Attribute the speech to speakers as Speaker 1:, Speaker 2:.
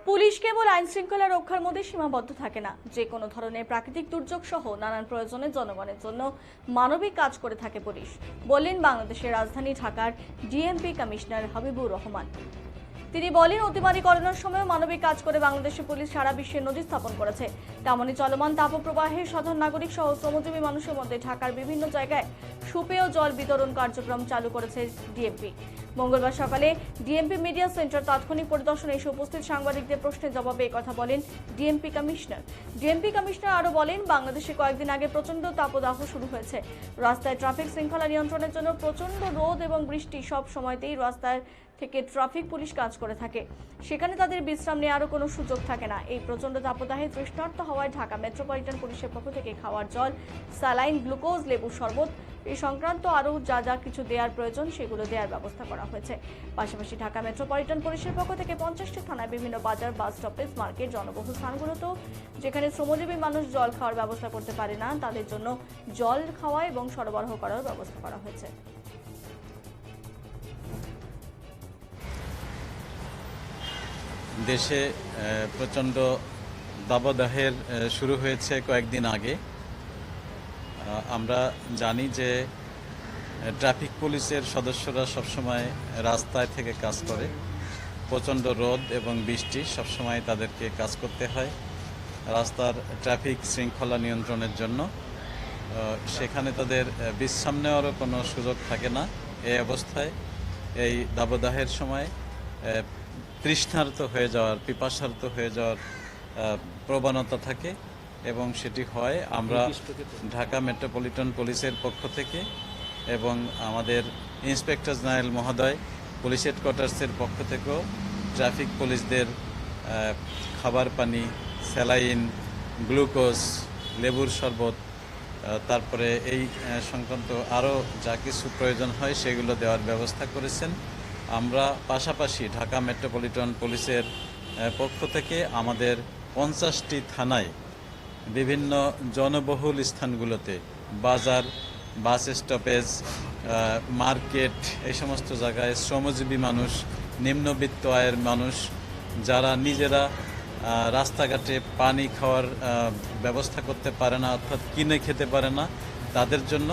Speaker 1: Police কেবল আইন শৃঙ্খলা রক্ষার মধ্যে সীমাবদ্ধ থাকে না, যে কোনো ধরনের প্রাকৃতিক দুর্যোগ সহ নানান প্রয়োজনে জনগণের জন্য মানবিক কাজ করে থাকে পুলিশ, বললেন বাংলাদেশের রাজধানী ঢাকার ডিএমপি কমিশনার হাবিবুর রহমান। তিনি বলেন, অতিমারীকরণের সময় মানবিক কাজ করে বাংলাদেশের পুলিশ সারা বিশ্বে নজির স্থাপন করেছে। তেমনই চলমান তাপপ্রবাহে সাধারণ নাগরিক সহ শ্রমজীবী মানুষের মধ্যে ঢাকার বিভিন্ন জায়গায় সুপেয় জল বিতরণ কার্যক্রম চালু করেছে ডিএমপি। মঙ্গলবার সকালে ডিএমপি মিডিয়া সেন্টার তাৎক্ষণিক পরিদর্শনে এসে উপস্থিত সাংবাদিকদের প্রশ্নের জবাবে একথা বলেন ডিএমপি কমিশনার। ডিএমপি কমিশনার আরও বলেন, বাংলাদেশে কয়েকদিন আগে প্রচণ্ড তাপদাহ শুরু হয়েছে। রাস্তায় ট্রাফিক শৃঙ্খলা নিয়ন্ত্রণের জন্য প্রচণ্ড রোদ এবং বৃষ্টি সব সময়তেই রাস্তায় থেকে ট্রাফিক পুলিশ কাজ করে থাকে। সেখানে তাদের বিশ্রাম নেওয়ারও কোনো সুযোগ থাকে না। এই প্রচণ্ড তাপদাহে তৃষ্ণার্ত হওয়ায় ঢাকা মেট্রোপলিটন পুলিশের পক্ষ থেকে খাওয়ার জল, স্যালাইন, গ্লুকোজ, লেবু শরবত এই সংক্রান্ত আরও যা কিছু দেওয়ার প্রয়োজন সেগুলো দেওয়ার ব্যবস্থা করা হয়েছে। পাশাপাশি ঢাকা মেট্রোপলিটন পুলিশের পক্ষ থেকে 50টি থানায় বিভিন্ন বাজার, বাস স্টপেজ, মার্কেট, জনবহুল স্থানগুলোতেও যেখানে শ্রমজীবী মানুষ জল খাওয়ার ব্যবস্থা করতে পারে না, তাদের জন্য জল খাওয়া এবং সরবরাহ করার ব্যবস্থা করা হয়েছে।
Speaker 2: দেশে প্রচণ্ড দাবদাহের শুরু হয়েছে কয়েকদিন আগে। আমরা জানি যে ট্রাফিক পুলিশের সদস্যরা সবসময় রাস্তায় থেকে কাজ করে। প্রচণ্ড রোদ এবং বৃষ্টি সবসময় তাদেরকে কাজ করতে হয় রাস্তার ট্রাফিক শৃঙ্খলা নিয়ন্ত্রণের জন্য। সেখানে তাদের বিশ্রাম নেওয়ারও কোনো সুযোগ থাকে না। এই অবস্থায় এই দাবদাহের সময় তৃষ্ণার্ত হয়ে যাওয়ার, পিপাসার্ত হয়ে যাওয়ার প্রবণতা থাকে এবং সেটি হয়। আমরা ঢাকা মেট্রোপলিটন পুলিশের পক্ষ থেকে এবং আমাদের ইন্সপেক্টর জেনারেল মহোদয় পুলিশ হেডকোয়ার্টার্সের পক্ষ থেকেও ট্রাফিক পুলিশদের খাবার পানি, স্যালাইন, গ্লুকোজ, লেবুর শরবত, তারপরে এই সংক্রান্ত আরও যা কিছু প্রয়োজন হয় সেগুলো দেওয়ার ব্যবস্থা করেছেন। আমরা পাশাপাশি ঢাকা মেট্রোপলিটন পুলিশের পক্ষ থেকে আমাদের 50টি থানায় বিভিন্ন জনবহুল স্থানগুলোতে, বাজার, বাস স্টপেজ, মার্কেট, এই সমস্ত জায়গায় শ্রমজীবী মানুষ, নিম্নবিত্ত আয়ের মানুষ যারা নিজেরা রাস্তাঘাটে পানি খাওয়ার ব্যবস্থা করতে পারে না, অর্থাৎ কিনে খেতে পারে না, তাদের জন্য